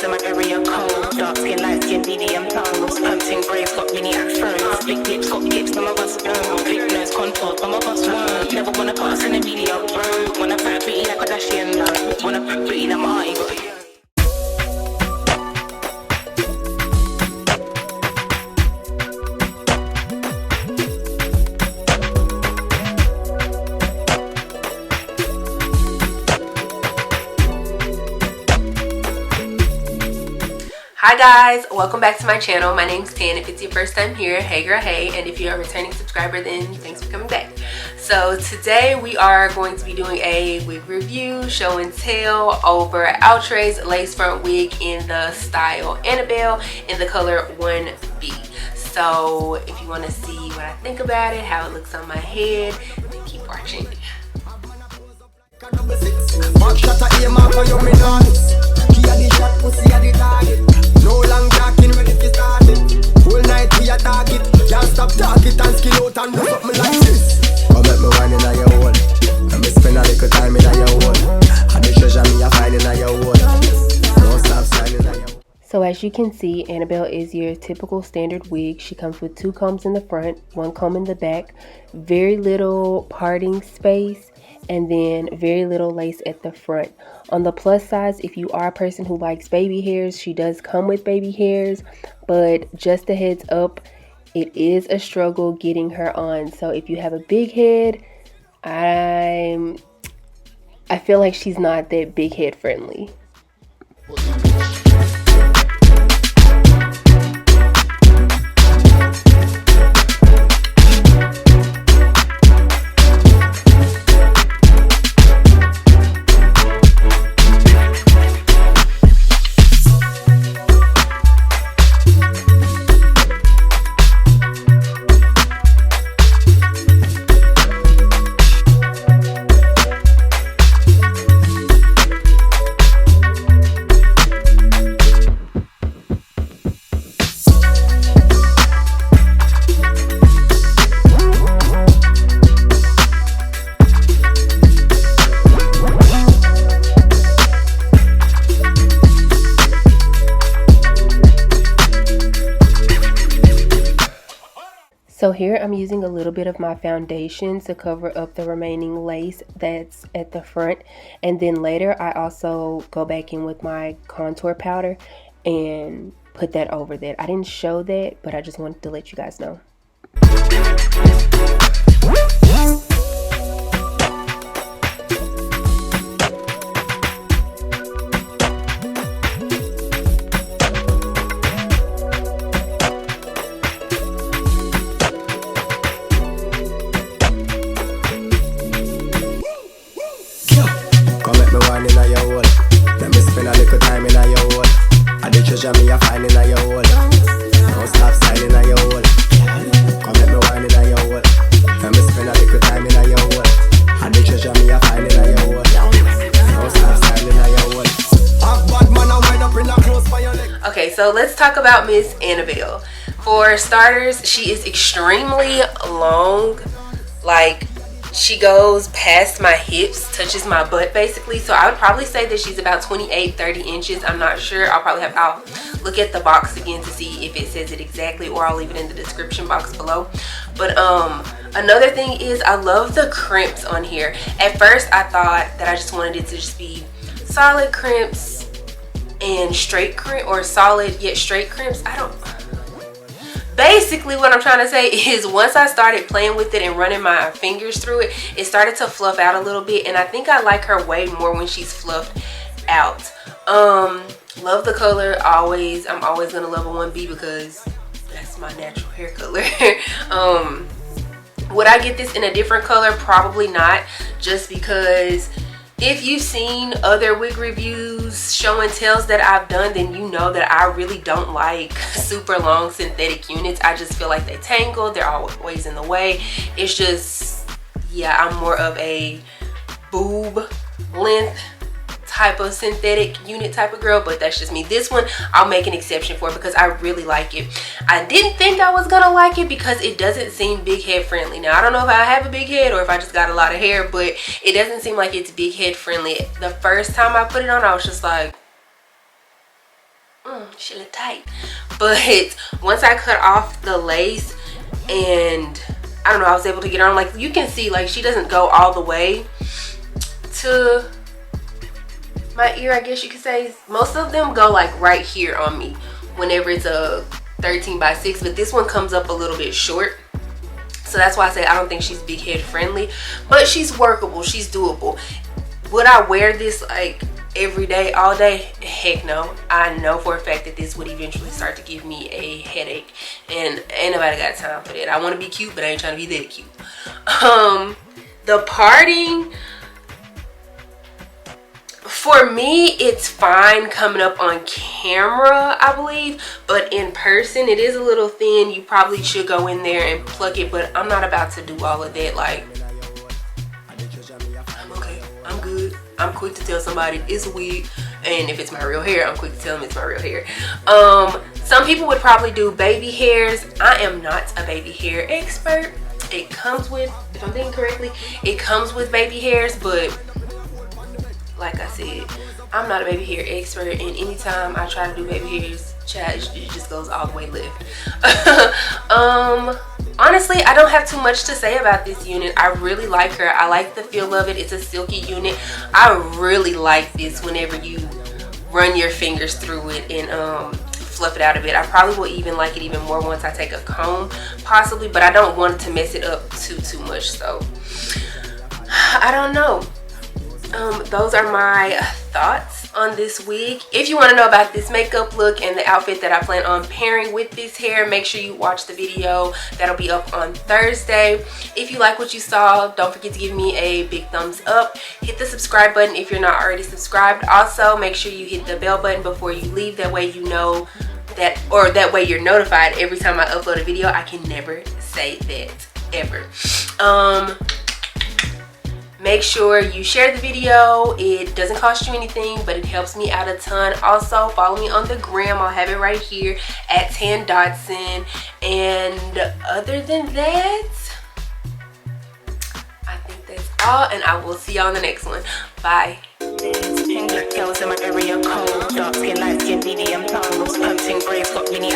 in my area cold. Dark skin, light skin, medium tones. Pumping braids, got mini afros. Big lips, got hips, some of us don't. Big nose, contour, some of us won't. Never wanna put us in a media bro. Wanna fat pretty like Kardashian, no. Wanna fat pretty like my eye, got a Hi guys, welcome back to my channel. My name's Tan. If it's your first time here, hey girl, hey. And if you're a returning subscriber, then thanks for coming back. So today we are going to be doing a wig review, show and tell over Outre's lace front wig in the style Anabel in the color 1B. So if you want to see what I think about it, how it looks on my head, then keep watching. No long talking when it is started. Whole night we attack it. Can't stop talking and skill out and do something like this. Come let me wine in your hole. Let me spend a little time in your hole. And the treasure me a find in your hole. Don't stop shining in your hole. So as you can see, Anabel is your typical standard wig. She comes with 2 combs in the front, 1 comb in the back, very little parting space, and then very little lace at the front. On the plus size, if you are a person who likes baby hairs, she does come with baby hairs, but just a heads up, it is a struggle getting her on. So if you have a big head, I feel like she's not that big head friendly. So here I'm using a little bit of my foundation to cover up the remaining lace that's at the front, and then later I also go back in with my contour powder and put that over that. I didn't show that, but I just wanted to let you guys know. Me a find in your hole. Don't stop styling in your hole. Come let me wine in your hole. Let me spend a little time in your hole. And the treasure me a find in your hole. Don't stop styling in your hole. Half bad man a wind up in a close by your leg. Okay, so let's talk about Miss Anabel. For starters, she is extremely long. Like, she goes past my hips, touches my butt basically. So I would probably say that she's about 28-30 inches. I'm not sure. I'll look at the box again to see if it says it exactly, or I'll leave it in the description box below. But another thing is, I love the crimps on here. At first I thought that I just wanted it to just be solid crimps and straight crimp, or solid yet straight crimps. Basically what I'm trying to say is, once I started playing with it and running my fingers through it, it started to fluff out a little bit, and I think I like her way more when she's fluffed out. Love the color. I'm always gonna love a 1B because that's my natural hair color. Would I get this in a different color? Probably not, just because if you've seen other wig reviews, show and tells that I've done, then you know that I really don't like super long synthetic units. I just feel like they tangle, they're always in the way. It's just, yeah, I'm more of a boob length type of synthetic unit type of girl, but that's just me. This one I'll make an exception for because I really like it. I didn't think I was gonna like it because it doesn't seem big head friendly. Now I don't know if I have a big head or if I just got a lot of hair, but it doesn't seem like it's big head friendly. The first time I put it on, I was just like, she look tight. But once I cut off the lace and I don't know, I was able to get on, like you can see, like she doesn't go all the way to my ear, I guess you could say. Most of them go like right here on me whenever it's a 13 by 6, but this one comes up a little bit short. So that's why I say I don't think she's big head friendly, but she's workable, she's doable. Would I wear this like every day, all day? Heck no. I know for a fact that this would eventually start to give me a headache, and ain't nobody got time for that. I want to be cute, but I ain't trying to be that cute. The parting, for me, it's fine coming up on camera, I believe, but in person it is a little thin. You probably should go in there and pluck it, but I'm not about to do all of that. Like, I'm okay, I'm good. I'm quick to tell somebody it's a wig, and if it's my real hair, I'm quick to tell them it's my real hair. Some people would probably do baby hairs. I am not a baby hair expert. It comes with, if I'm thinking correctly, it comes with baby hairs, but like I said, I'm not a baby hair expert, and anytime I try to do baby hairs, child, it just goes all the way left. Honestly, I don't have too much to say about this unit. I really like her. I like the feel of it. It's a silky unit. I really like this whenever you run your fingers through it and fluff it out a bit. I probably will even like it even more once I take a comb, possibly, but I don't want to mess it up too much, so I don't know. Those are my thoughts on this wig. If you want to know about this makeup look and the outfit that I plan on pairing with this hair, make sure you watch the video. That'll be up on Thursday. If you like what you saw, don't forget to give me a big thumbs up. Hit the subscribe button if you're not already subscribed. Also, make sure you hit the bell button before you leave. That way you know that, or that way you're notified every time I upload a video. I can never say that, ever. Make sure you share the video. It doesn't cost you anything, but it helps me out a ton. Also, follow me on the gram. I'll have it right here at Tan Dotson. And other than that, I think that's all, and I will see y'all in the next one. Bye. Pink black girls in my area code. Dark skin, light skin, medium tones. Hunting braids got mini